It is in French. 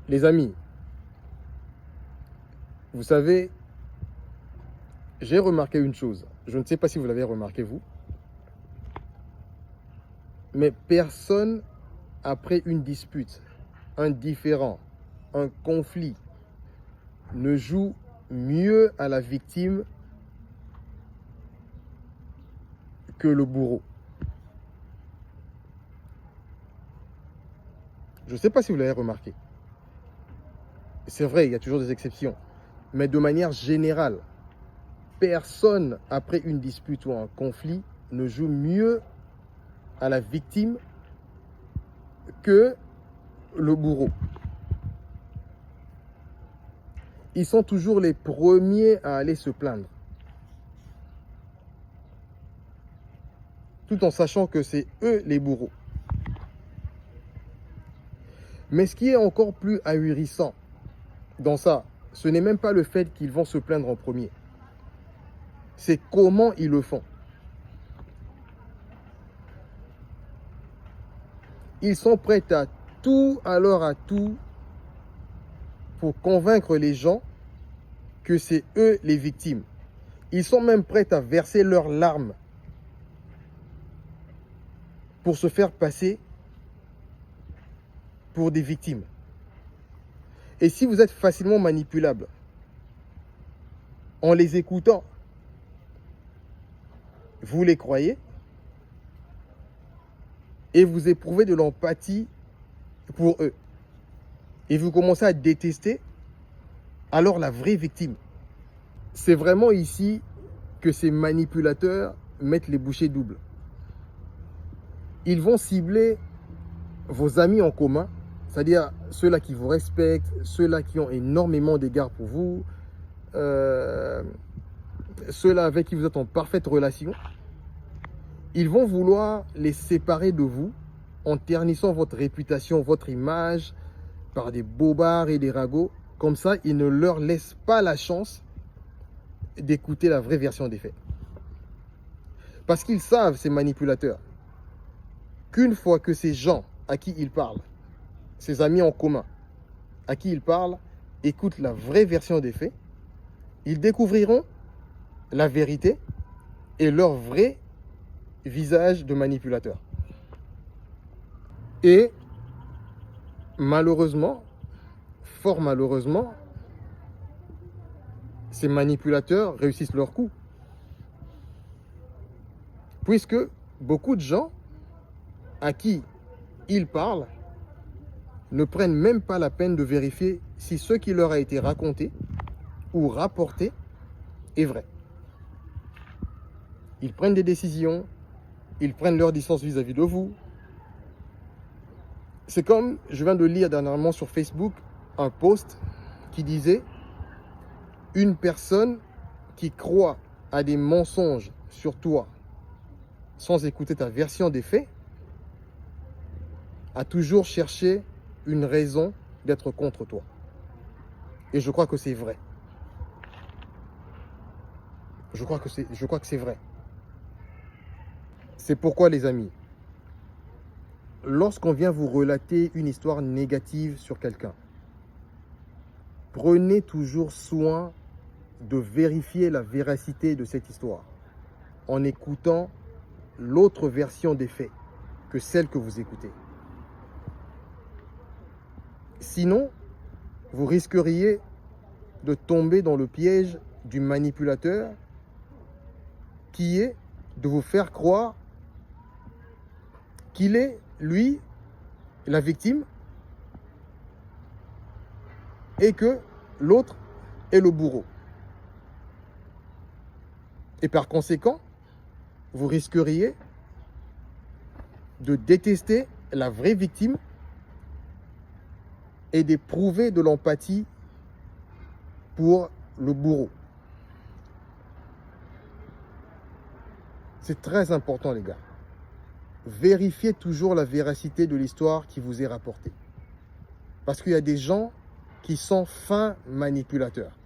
Les amis, vous savez, j'ai remarqué une chose. Je ne sais pas si vous l'avez remarqué, vous. Mais personne, après une dispute, un différend, un conflit, ne joue mieux à la victime que le bourreau. Je ne sais pas si vous l'avez remarqué. C'est vrai, il y a toujours des exceptions. Mais de manière générale, personne, après une dispute ou un conflit, ne joue mieux à la victime que le bourreau. Ils sont toujours les premiers à aller se plaindre. Tout en sachant que c'est eux les bourreaux. Mais ce qui est encore plus ahurissant dans ça, ce n'est même pas le fait qu'ils vont se plaindre en premier. C'est comment ils le font. Ils sont prêts à tout, alors à tout, pour convaincre les gens que c'est eux les victimes. Ils sont même prêts à verser leurs larmes pour se faire passer pour des victimes. Et si vous êtes facilement manipulable, en les écoutant, vous les croyez et vous éprouvez de l'empathie pour eux. Et vous commencez à détester alors la vraie victime. C'est vraiment ici que ces manipulateurs mettent les bouchées doubles. Ils vont cibler vos amis en commun, c'est-à-dire ceux-là qui vous respectent, ceux-là qui ont énormément d'égards pour vous, ceux-là avec qui vous êtes en parfaite relation. Ils vont vouloir les séparer de vous en ternissant votre réputation, votre image, par des bobards et des ragots. Comme ça, ils ne leur laissent pas la chance d'écouter la vraie version des faits. Parce qu'ils savent, ces manipulateurs, qu'une fois que ces gens à qui ils parlent, ces amis en commun à qui ils parlent, écoutent la vraie version des faits, ils découvriront la vérité et leur vrai visage de manipulateur. Et malheureusement, fort malheureusement, ces manipulateurs réussissent leur coup. Puisque beaucoup de gens à qui ils parlent ne prennent même pas la peine de vérifier si ce qui leur a été raconté ou rapporté est vrai. Ils prennent des décisions, ils prennent leur distance vis-à-vis de vous. C'est comme, je viens de lire dernièrement sur Facebook un post qui disait « Une personne qui croit à des mensonges sur toi sans écouter ta version des faits a toujours cherché une raison d'être contre toi. » Et je crois que c'est vrai. Je crois que c'est vrai. C'est pourquoi, les amis, lorsqu'on vient vous relater une histoire négative sur quelqu'un, prenez toujours soin de vérifier la véracité de cette histoire en écoutant l'autre version des faits que celle que vous écoutez. Sinon, vous risqueriez de tomber dans le piège du manipulateur qui est de vous faire croire qu'il est, lui, la victime et que l'autre est le bourreau. Et par conséquent, vous risqueriez de détester la vraie victime et d'éprouver de l'empathie pour le bourreau. C'est très important, les gars. Vérifiez toujours la véracité de l'histoire qui vous est rapportée. Parce qu'il y a des gens qui sont fins manipulateurs.